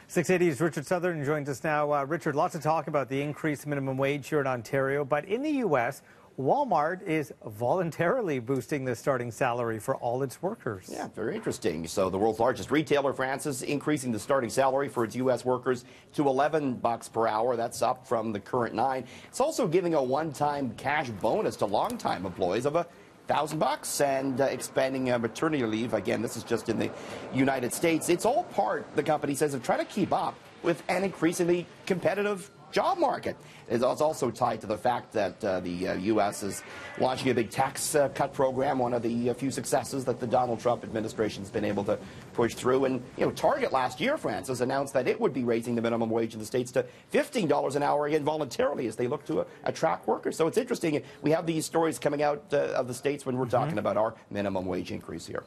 680's Richard Southern joins us now. Richard, lots of talk about the increased minimum wage here in Ontario, but in the U.S., Walmart is voluntarily boosting the starting salary for all its workers. Yeah, very interesting. So the world's largest retailer, Francis, increasing the starting salary for its U.S. workers to $11 per hour. That's up from the current $9. It's also giving a one-time cash bonus to longtime employees of $1,000 and expanding maternity leave. Again, this is just in the United States. It's all part, the company says, of trying to keep up with an increasingly competitive job market. It's also tied to the fact that the U.S. is launching a big tax cut program, one of the few successes that the Donald Trump administration has been able to push through. And, Target last year, Francis, announced that it would be raising the minimum wage in the States to $15 an hour again voluntarily as they look to attract workers. So it's interesting. We have these stories coming out of the States when we're talking about our minimum wage increase here.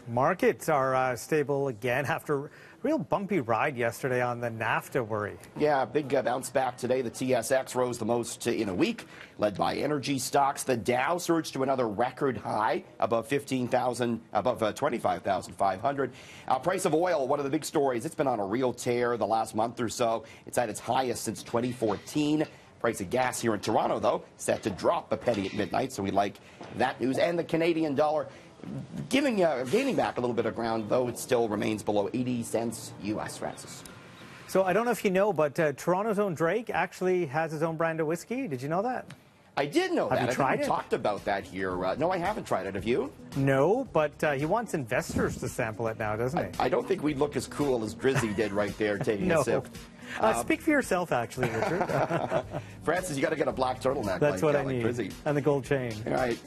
Markets are stable again after a real bumpy ride yesterday on the NAFTA worry. Yeah, big bounce back today. The TSX rose the most in a week, led by energy stocks. The Dow surged to another record high, above 25,500. Price of oil, one of the big stories. It's been on a real tear the last month or so. It's at its highest since 2014. Price of gas here in Toronto, though, set to drop a penny at midnight, so we like that news. And the Canadian dollar gaining back a little bit of ground, though it still remains below 80 cents U.S., Francis. So I don't know if you know, but Toronto's own Drake actually has his own brand of whiskey. Did you know that? I did know that. Have you tried it? We talked about that here. No, I haven't tried it. Have you? No, but he wants investors to sample it now, doesn't he? I don't think we'd look as cool as Drizzy did right there taking a sip. Speak for yourself, actually, Richard. Francis, you got to get a black turtleneck. That's what I like need. Drizzy. And the gold chain. All right.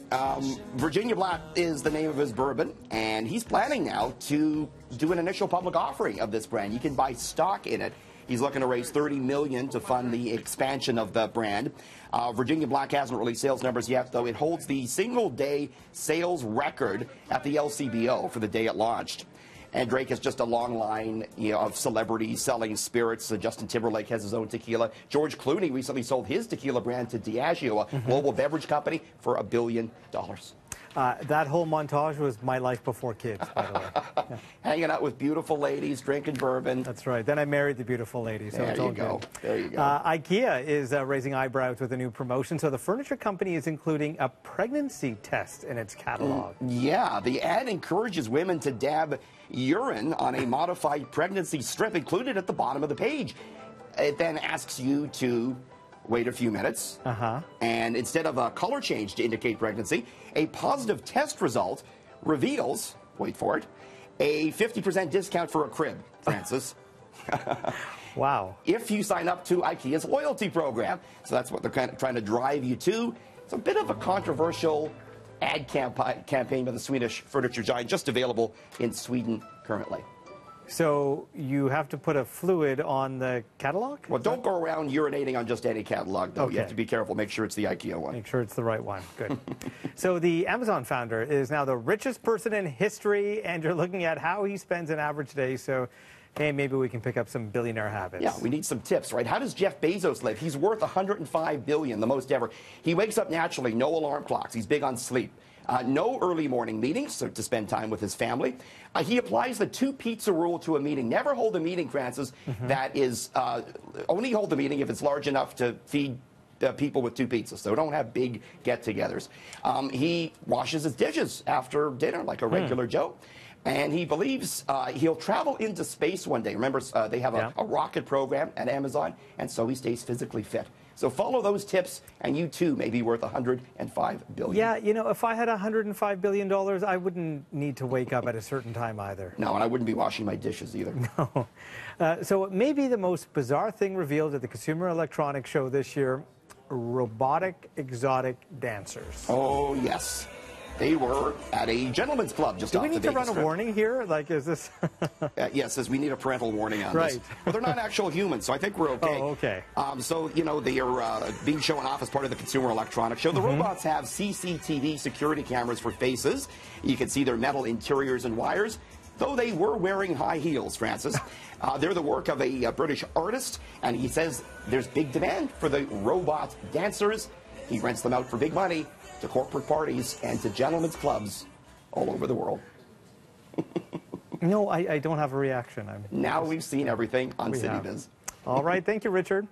Virginia Black is the name of his bourbon, and he's planning now to do an initial public offering of this brand. You can buy stock in it. He's looking to raise $30 million to fund the expansion of the brand. Virginia Black hasn't released sales numbers yet, though it holds the single-day sales record at the LCBO for the day it launched. And Drake has just a long line of celebrities selling spirits. Justin Timberlake has his own tequila. George Clooney recently sold his tequila brand to Diageo, a global beverage company, for $1 billion. That whole montage was my life before kids, by the way. Yeah. Hanging out with beautiful ladies, drinking bourbon. That's right. Then I married the beautiful lady, so it's all good. There you go. Ikea is raising eyebrows with a new promotion. So the furniture company is including a pregnancy test in its catalog. Yeah, the ad encourages women to dab urine on a modified pregnancy strip included at the bottom of the page. It then asks you to wait a few minutes, and instead of a color change to indicate pregnancy, a positive test result reveals, wait for it, a 50% discount for a crib, Francis. Wow. If you sign up to IKEA's loyalty program. So that's what they're kind of trying to drive you to. It's a bit of a controversial ad campaign by the Swedish furniture giant, just available in Sweden currently. So you have to put a fluid on the catalog? Well, don't go around urinating on just any catalog, though. Okay. You have to be careful. Make sure it's the IKEA one. Make sure it's the right one. Good. So the Amazon founder is now the richest person in history, and you're looking at how he spends an average day. So, hey, maybe we can pick up some billionaire habits. Yeah, we need some tips, right? How does Jeff Bezos live? He's worth $105 billion, the most ever. He wakes up naturally, no alarm clocks. He's big on sleep. No early morning meetings, so to spend time with his family. He applies the 2-pizza rule to a meeting. Never hold a meeting, Francis, that is only hold the meeting if it's large enough to feed people with 2 pizzas. So don't have big get-togethers. He washes his dishes after dinner like a regular Joe. And he believes he'll travel into space one day. Remember, they have a rocket program at Amazon, and so he stays physically fit. So follow those tips, and you, too, may be worth $105 billion. Yeah, if I had $105 billion, I wouldn't need to wake up at a certain time either. No, and I wouldn't be washing my dishes either. No. So it may be the most bizarre thing revealed at the Consumer Electronics Show this year, robotic exotic dancers. Oh, yes. They were at a gentleman's club just off the Vegas Do we need to run a Strip. warning here? Like, is this... Yes, says we need a parental warning on this. But they're not actual humans, so I think we're okay. Oh, okay. So, they are being shown off as part of the Consumer Electronics Show. The robots have CCTV security cameras for faces. You can see their metal interiors and wires, though they were wearing high heels, Francis. They're the work of a British artist, and he says there's big demand for the robot dancers. He rents them out for big money to corporate parties and to gentlemen's clubs all over the world. No, I don't have a reaction. Now we've seen everything on We have. CityNews. All right. Thank you, Richard.